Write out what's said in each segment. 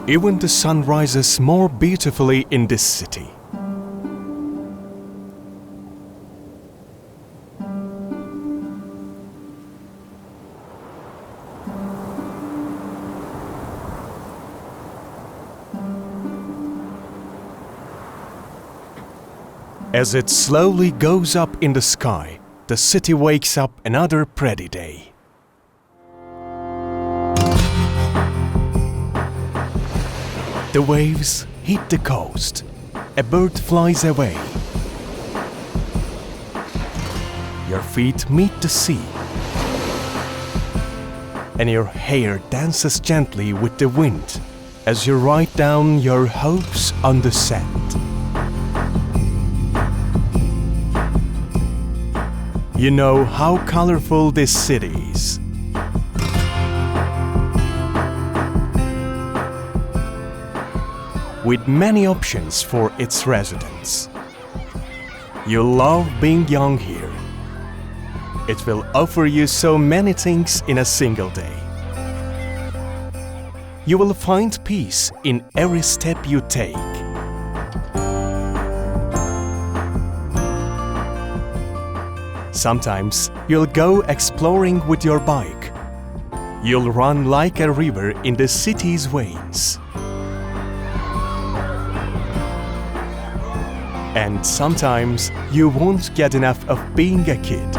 Even the sun rises more beautifully in this city. As it slowly goes up in the sky, the city wakes up another pretty day. The waves hit the coast. A bird flies away. Your feet meet the sea. And your hair dances gently with the wind as you write down your hopes on the sand. You know how colorful this city is. With many options for its residents. You love being young here. It will offer you so many things in a single day. You will find peace in every step you take. Sometimes you'll go exploring with your bike. You'll run like a river in the city's veins. And sometimes you won't get enough of being a kid.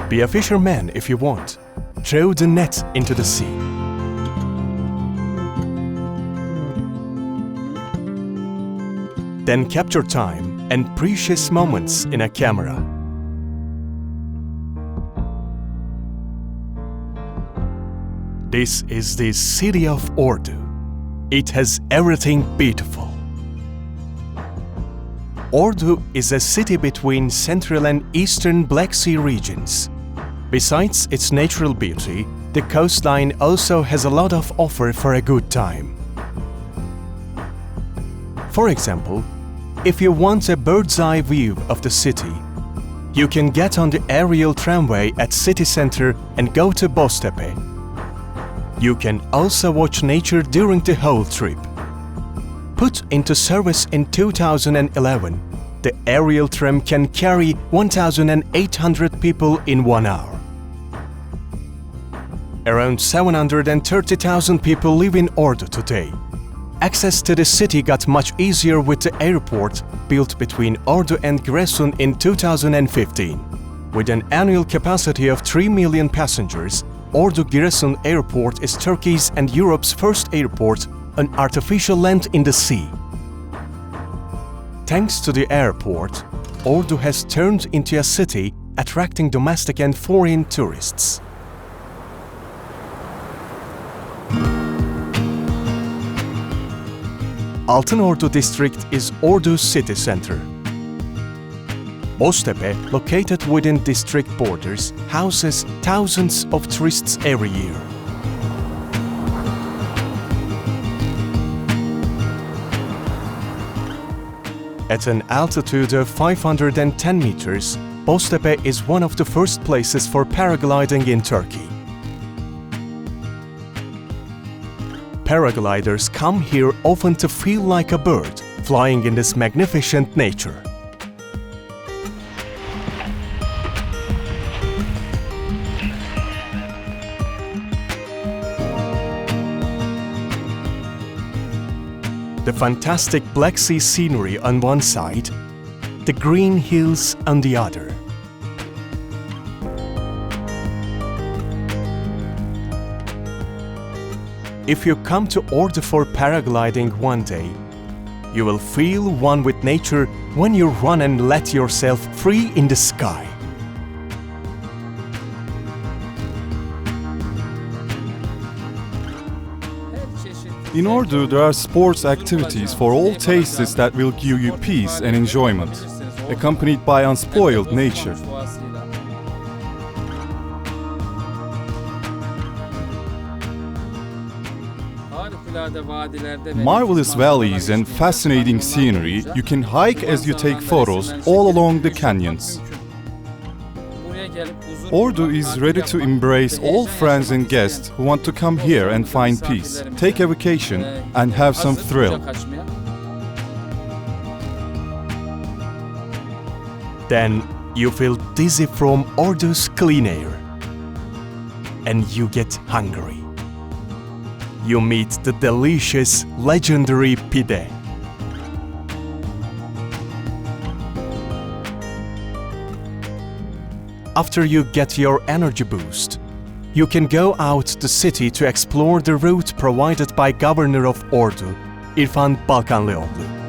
Be a fisherman if you want. Throw the net into the sea. Then capture time and precious moments in a camera. This is the city of Ordu. It has everything beautiful. Ordu is a city between central and eastern Black Sea regions. Besides its natural beauty, the coastline also has a lot of offer for a good time. For example, if you want a bird's-eye view of the city, you can get on the aerial tramway at city center and go to Boztepe. You can also watch nature during the whole trip. Put into service in 2011, the aerial tram can carry 1,800 people in 1 hour. Around 730,000 people live in Ordu today. Access to the city got much easier with the airport built between Ordu and Giresun in 2015. With an annual capacity of 3 million passengers, Ordu-Giresun Airport is Turkey's and Europe's first airport, an artificial land in the sea. Thanks to the airport, Ordu has turned into a city attracting domestic and foreign tourists. Altınordu district is Ordu's city center. Boztepe, located within district borders, houses thousands of tourists every year. At an altitude of 510 meters, Boztepe is one of the first places for paragliding in Turkey. Paragliders come here often to feel like a bird, flying in this magnificent nature. The fantastic Black Sea scenery on one side, the green hills on the other. If you come to Ordu for paragliding one day, you will feel one with nature when you run and let yourself free in the sky. In Ordu, there are sports activities for all tastes that will give you peace and enjoyment, accompanied by unspoiled nature. Marvelous valleys and fascinating scenery, you can hike as you take photos all along the canyons. Ordu is ready to embrace all friends and guests who want to come here and find peace, take a vacation and have some thrill. Then you feel dizzy from Ordu's clean air. And you get hungry. You meet the delicious, legendary pide. After you get your energy boost, you can go out the city to explore the route provided by Governor of Ordu, İrfan Balkanlıoğlu.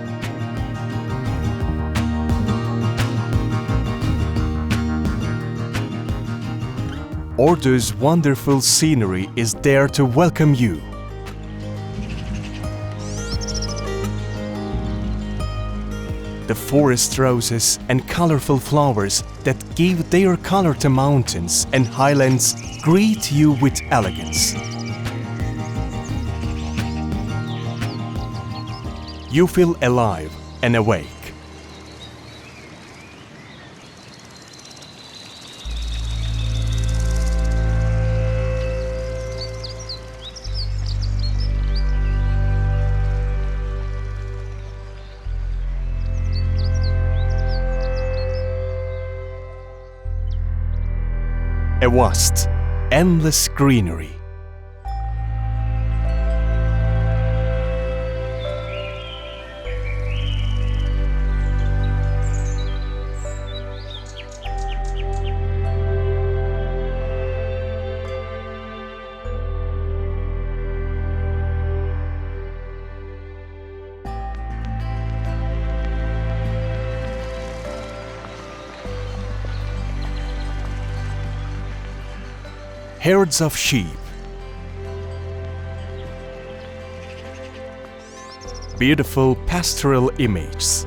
Ordu's wonderful scenery is there to welcome you. The forest roses and colorful flowers that give their color to mountains and highlands greet you with elegance. You feel alive and awake. A vast, endless greenery. Herds of sheep, beautiful pastoral images.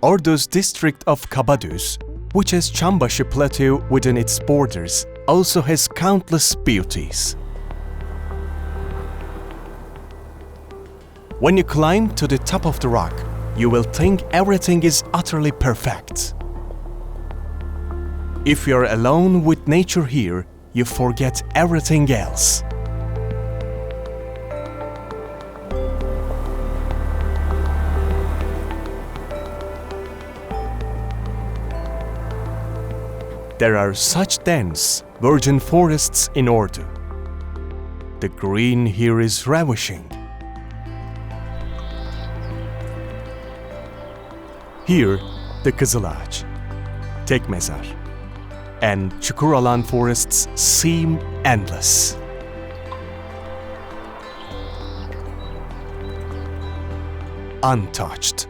Ordu's district of Kabadüz, which has Çambaşı Plateau within its borders, also has countless beauties. When you climb to the top of the rock, you will think everything is utterly perfect. If you're alone with nature here, you forget everything else. There are such dense, virgin forests in Ordu. The green here is ravishing. Here, the Kızılağaç, Tekmezar, and Çukuralan forests seem endless. Untouched,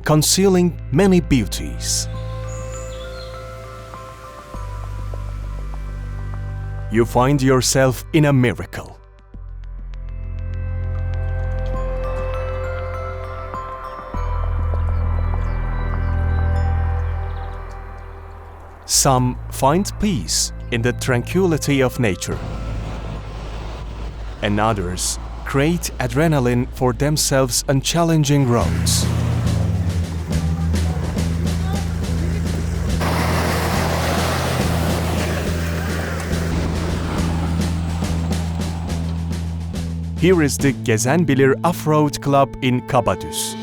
concealing many beauties. You find yourself in a miracle. Some find peace in the tranquility of nature, and others create adrenaline for themselves on challenging roads. Here is the Gezen Bilir Off-Road Club in Kabadüz.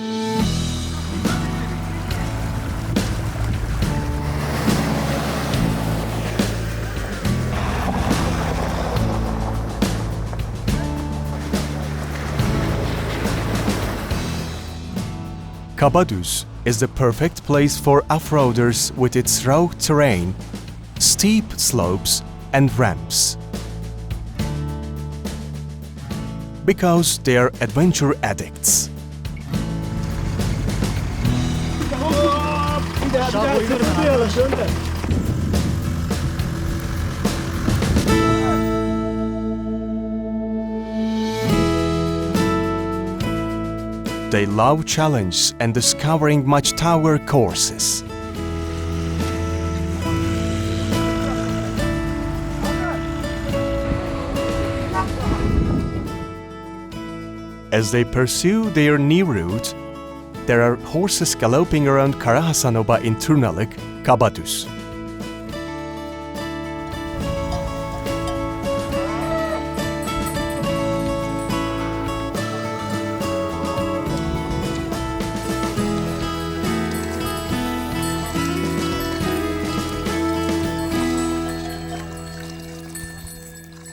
Kabadüz is the perfect place for off-roaders with its rugged terrain, steep slopes and ramps. Because they are adventure addicts. They love challenge and discovering much tower courses. As they pursue their new route, there are horses galloping around Karahasanova in Turnalık, Kabadüz.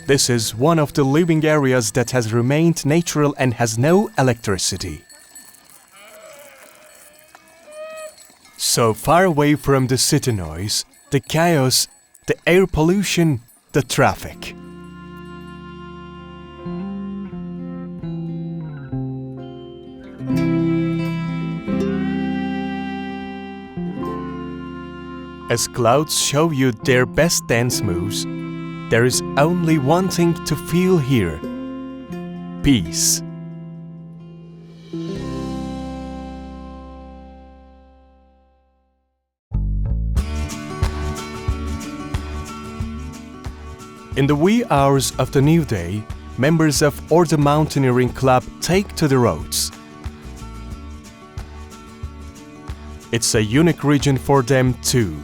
This is one of the living areas that has remained natural and has no electricity. So far away from the city noise, the chaos, the air pollution, the traffic. As clouds show you their best dance moves, there is only one thing to feel here: peace. In the wee hours of the new day, members of Ordu Mountaineering Club take to the roads. It's a unique region for them too.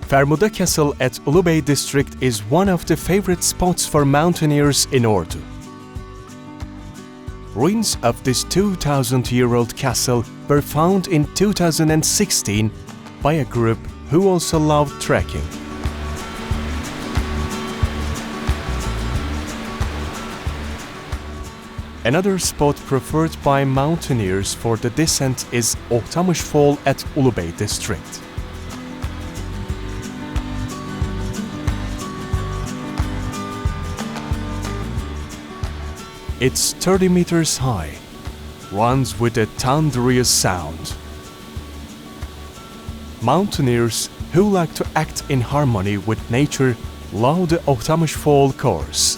Fermuda Castle at Ulubey district is one of the favorite spots for mountaineers in Ordu. Ruins of this 2,000-year-old castle were found in 2016 by a group who also loved trekking. Another spot preferred by mountaineers for the descent is Ohtamış Fall at Ulubey district. It's 30 meters high, runs with a thunderous sound. Mountaineers who like to act in harmony with nature love the Ohtamış Fall course.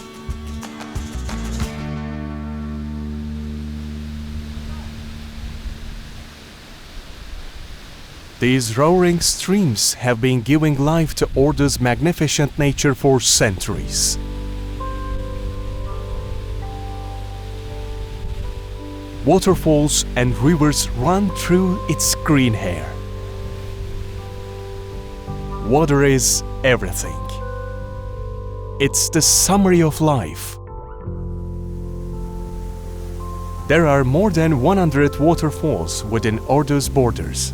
These roaring streams have been giving life to Ordu's magnificent nature for centuries. Waterfalls and rivers run through its green hair. Water is everything. It's the summary of life. There are more than 100 waterfalls within Ordu's borders.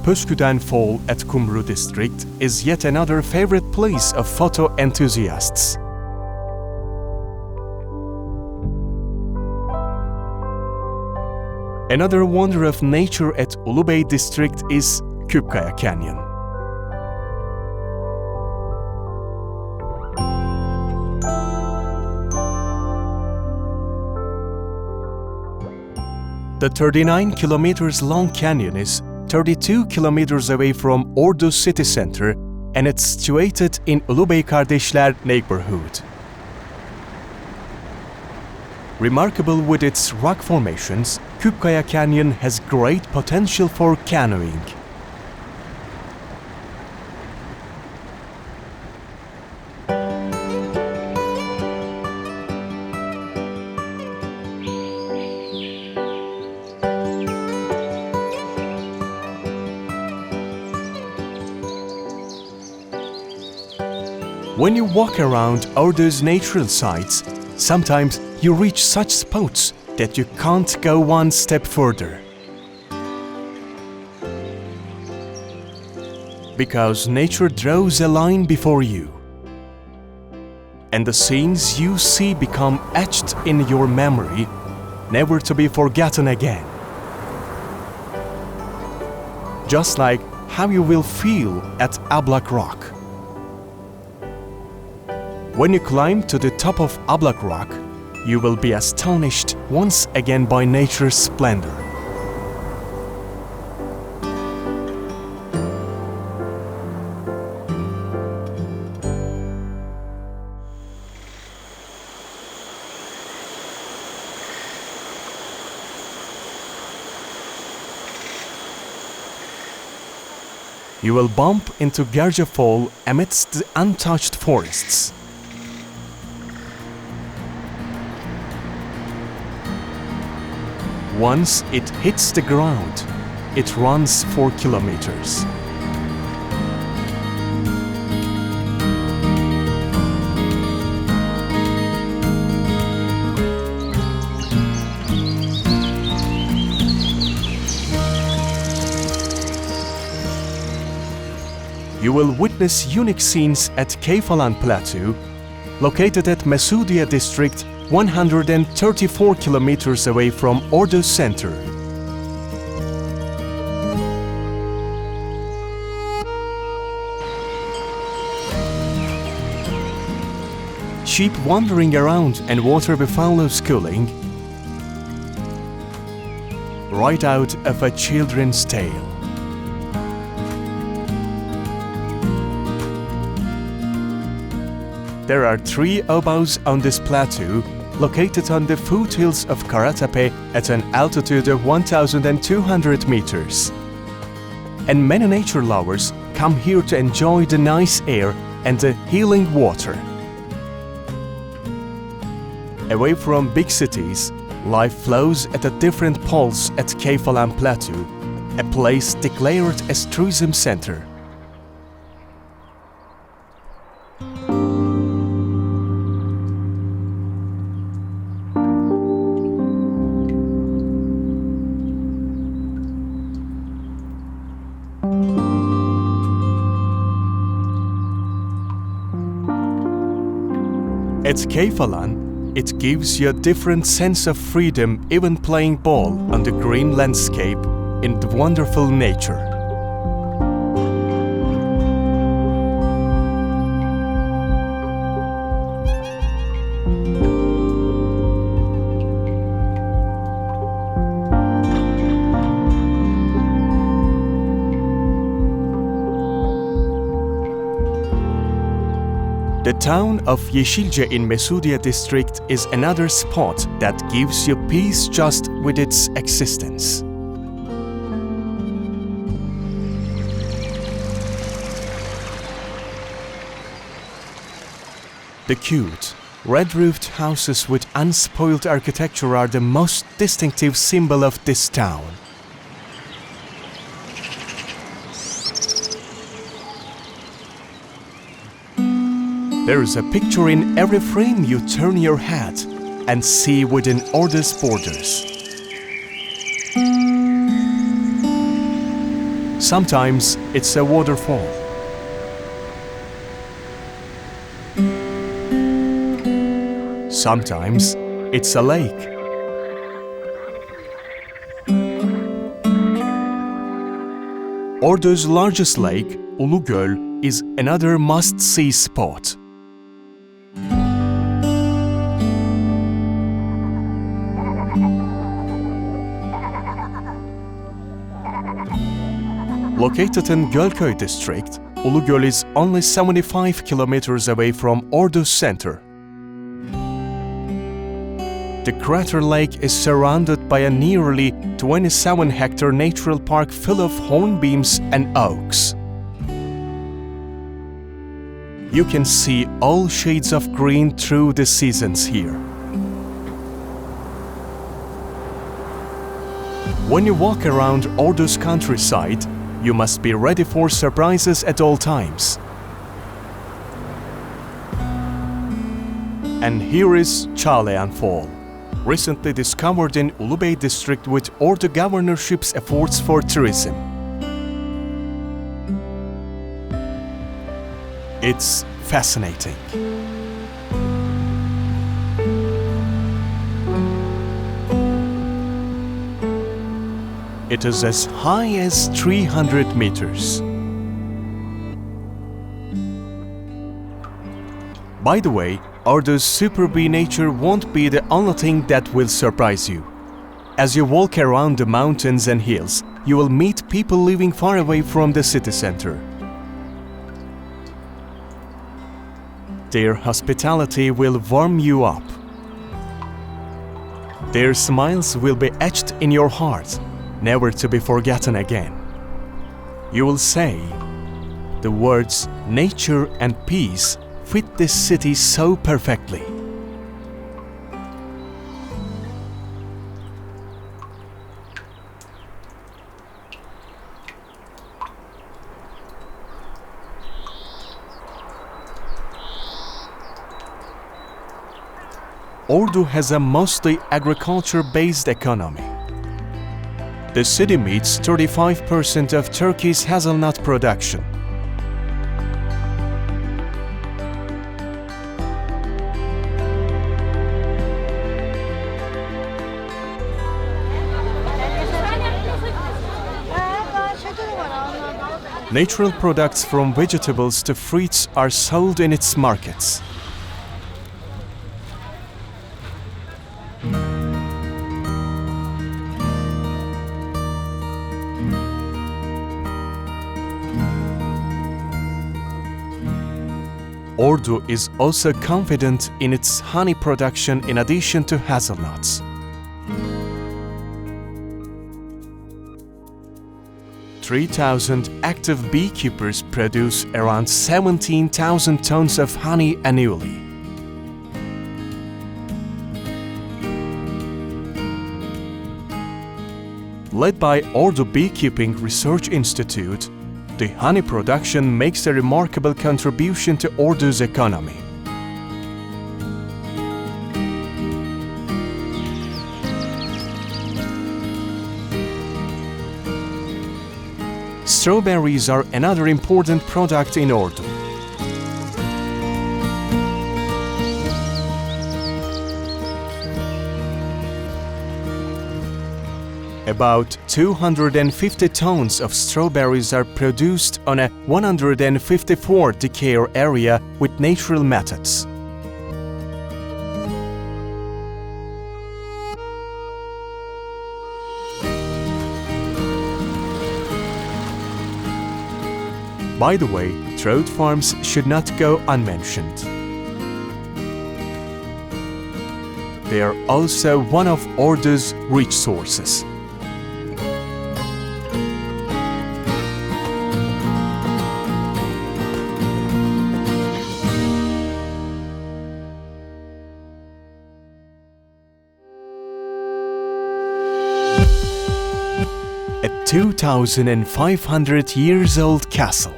Püsküden Fall at Kumru district is yet another favorite place of photo enthusiasts. Another wonder of nature at Ulubey district is Küpkaya Canyon. The 39 kilometers long canyon is 32 kilometers away from Ordu city center and it's situated in Ulubey Kardeşler neighborhood. Remarkable with its rock formations, Küpkaya Canyon has great potential for canoeing. When you walk around Ordu's natural sites, sometimes you reach such spots that you can't go one step further. Because nature draws a line before you. And the scenes you see become etched in your memory, never to be forgotten again. Just like how you will feel at Ablak Rock. When you climb to the top of Ablak Rock, you will be astonished once again by nature's splendor. You will bump into Gerge Fall amidst the untouched forests. Once it hits the ground, it runs for kilometers. You will witness unique scenes at Keyfalan Plateau, located at Mesudiye district 134 kilometers away from Ordu center. Sheep wandering around and water buffalo schooling, right out of a children's tale. There are 3 oboes on this plateau, located on the foothills of Karatepe at an altitude of 1,200 meters. And many nature lovers come here to enjoy the nice air and the healing water. Away from big cities, life flows at a different pulse at Keyfalan Plateau, a place declared as tourism center. At Keyfalan, it gives you a different sense of freedom even playing ball on the green landscape in the wonderful nature. The town of İli in Mesudiye district is another spot that gives you peace just with its existence. The cute, red-roofed houses with unspoiled architecture are the most distinctive symbol of this town. There is a picture in every frame you turn your head and see within Ordu's borders. Sometimes it's a waterfall. Sometimes it's a lake. Ordu's largest lake, Ulu Göl, is another must-see spot. Located in Gölköy district, Ulu Göl is only 75 kilometers away from Ordu center. The crater lake is surrounded by a nearly 27-hectare natural park full of hornbeams and oaks. You can see all shades of green through the seasons here. When you walk around Ordu's countryside, you must be ready for surprises at all times. And here is Çağlayan Fall, recently discovered in Ulubey district with Ordu governorship's efforts for tourism. It's fascinating. It is as high as 300 meters. By the way, Ordu's superb nature won't be the only thing that will surprise you. As you walk around the mountains and hills, you will meet people living far away from the city center. Their hospitality will warm you up. Their smiles will be etched in your heart, never to be forgotten again. You will say, the words nature and peace fit this city so perfectly. Ordu has a mostly agriculture-based economy. The city meets 35% of Turkey's hazelnut production. Natural products from vegetables to fruits are sold in its markets. Ordu is also confident in its honey production in addition to hazelnuts. 3,000 active beekeepers produce around 17,000 tons of honey annually. Led by Ordu Beekeeping Research Institute, the honey production makes a remarkable contribution to Ordu's economy. Strawberries are another important product in Ordu. About 250 tons of strawberries are produced on a 154-hectare area with natural methods. By the way, trout farms should not go unmentioned. They are also one of Ordu's rich sources. A 2,500 years old castle.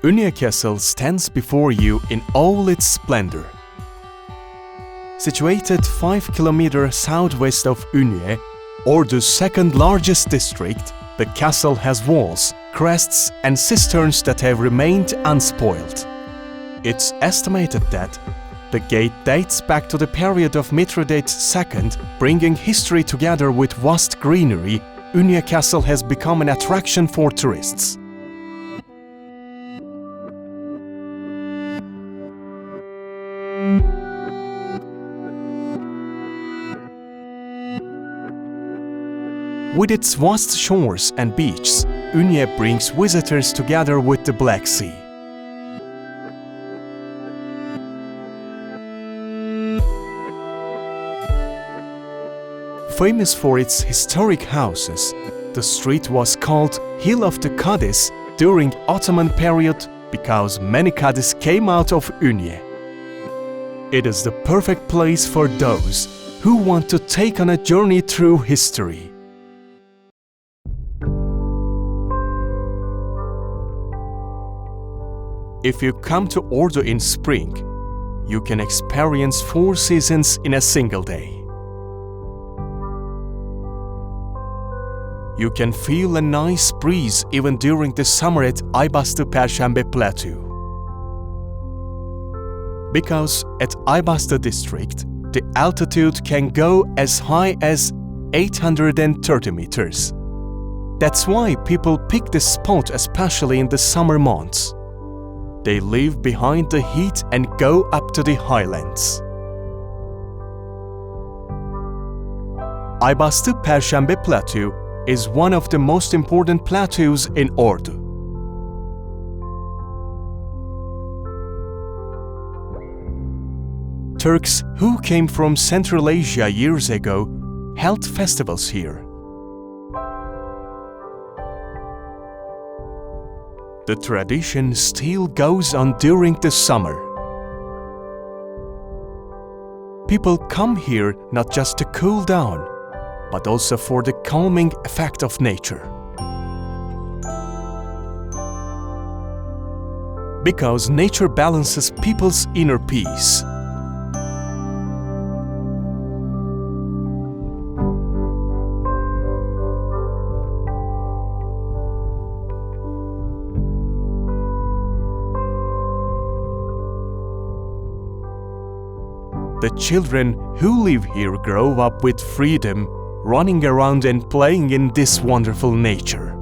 Ünye Castle stands before you in all its splendor. Situated 5 km southwest of Ünye, Ordu's second largest district, the castle has walls, crests and cisterns that have remained unspoiled. It's estimated that the gate dates back to the period of Mithridates II, bringing history together with vast greenery. Ünye Castle has become an attraction for tourists. With its vast shores and beaches, Ünye brings visitors together with the Black Sea. Famous for its historic houses, the street was called Hill of the Cadis during Ottoman period because many Cadis came out of Ünye. It is the perfect place for those who want to take on a journey through history. If you come to Ordu in spring, you can experience 4 seasons in a single day. You can feel a nice breeze even during the summer at Aybastı Perşembe Plateau. Because at Aybastı district, the altitude can go as high as 830 meters. That's why people pick this spot especially in the summer months. They leave behind the heat and go up to the highlands. Aybastı Perşembe Plateau is one of the most important plateaus in Ordu. Turks who came from Central Asia years ago held festivals here. The tradition still goes on during the summer. People come here not just to cool down, but also for the calming effect of nature. Because nature balances people's inner peace. The children who live here grow up with freedom, running around and playing in this wonderful nature.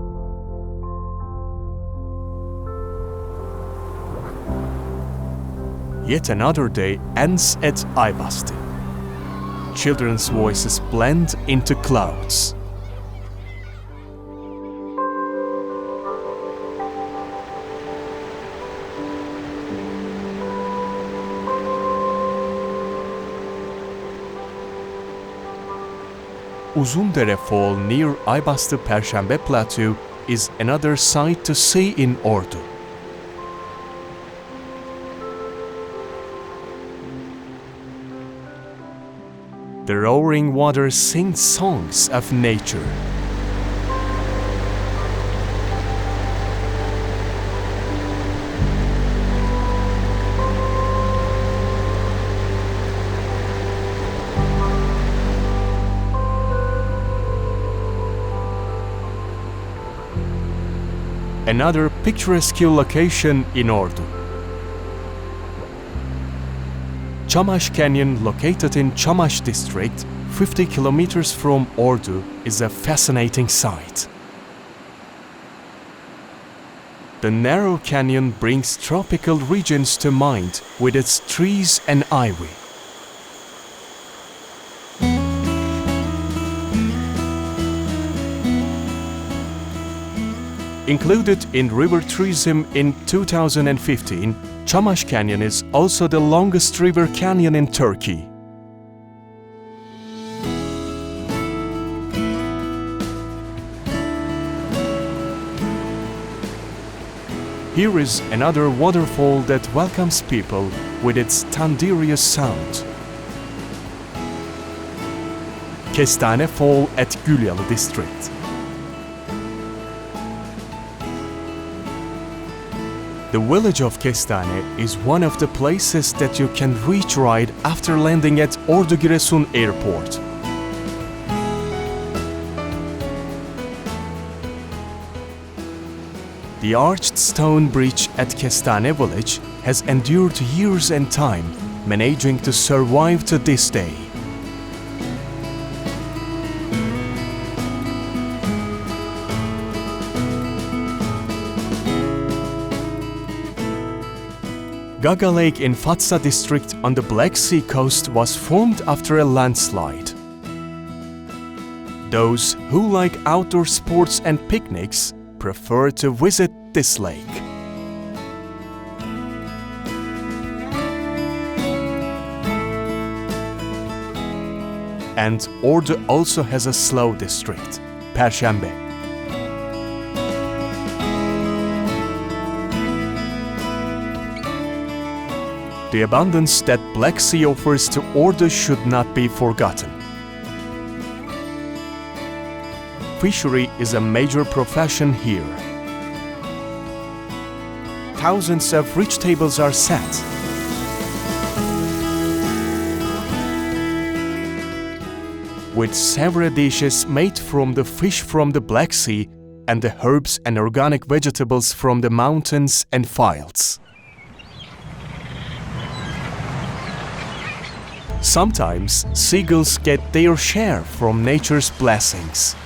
Yet another day ends at Aybastı. Children's voices blend into clouds. Uzundere Fall near Aybastı Perşembe Plateau is another sight to see in Ordu. The roaring water sings songs of nature. Another picturesque location in Ordu. Çamaş Canyon, located in Çamaş district, 50 kilometers from Ordu, is a fascinating sight. The narrow canyon brings tropical regions to mind with its trees and ivy. Included in river tourism in 2015, Çamaş Canyon is also the longest river canyon in Turkey. Here is another waterfall that welcomes people with its thunderous sound. Kestane Fall at Gülyalı district. The village of Kestane is one of the places that you can reach right after landing at Ordu Giresun Airport. The arched stone bridge at Kestane village has endured years and time, managing to survive to this day. Gaga Lake in Fatsa district on the Black Sea coast was formed after a landslide. Those who like outdoor sports and picnics prefer to visit this lake. And Ordu also has a slow district, Perşembe. The abundance that Black Sea offers to Ordu should not be forgotten. Fishery is a major profession here. Thousands of rich tables are set. With several dishes made from the fish from the Black Sea and the herbs and organic vegetables from the mountains and fields. Sometimes seagulls get their share from nature's blessings.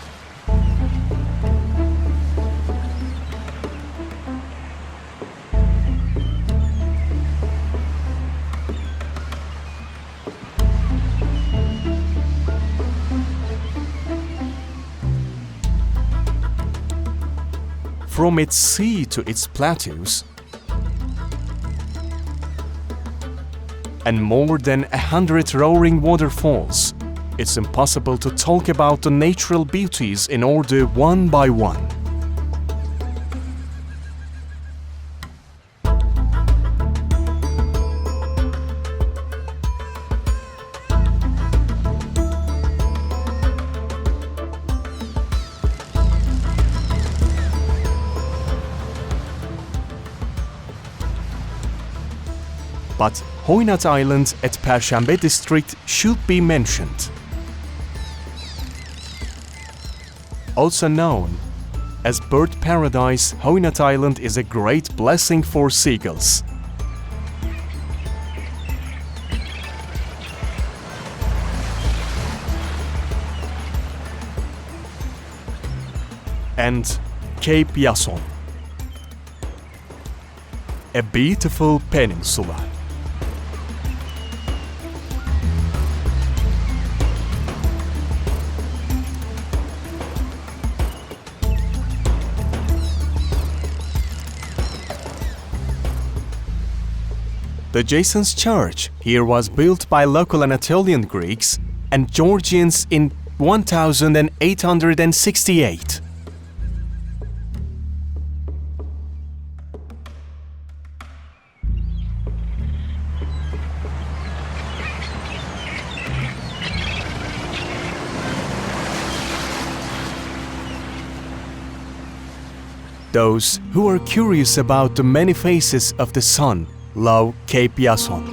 From its sea to its plateaus, and more than 100 roaring waterfalls, it's impossible to talk about the natural beauties in Ordu one by one. But Hoynat Island at Perşembe district should be mentioned. Also known as Bird Paradise, Hoynat Island is a great blessing for seagulls. and Cape Yason, a beautiful peninsula. The Jason's Church here was built by local Anatolian Greeks and Georgians in 1868. Those who are curious about the many faces of the sun love Cape Yason,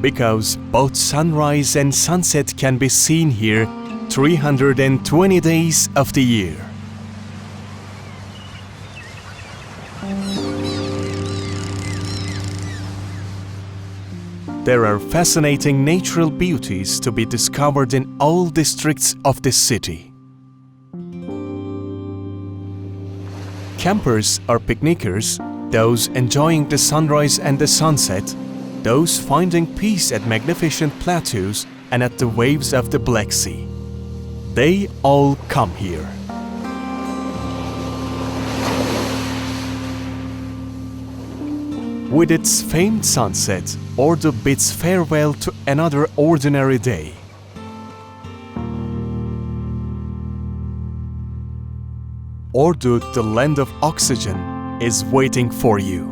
because both sunrise and sunset can be seen here 320 days of the year. There are fascinating natural beauties to be discovered in all districts of this city. Campers or picnickers, those enjoying the sunrise and the sunset, those finding peace at magnificent plateaus and at the waves of the Black Sea. They all come here. With its famed sunset, Ordu bids farewell to another ordinary day. Ordu, the land of oxygen, is waiting for you.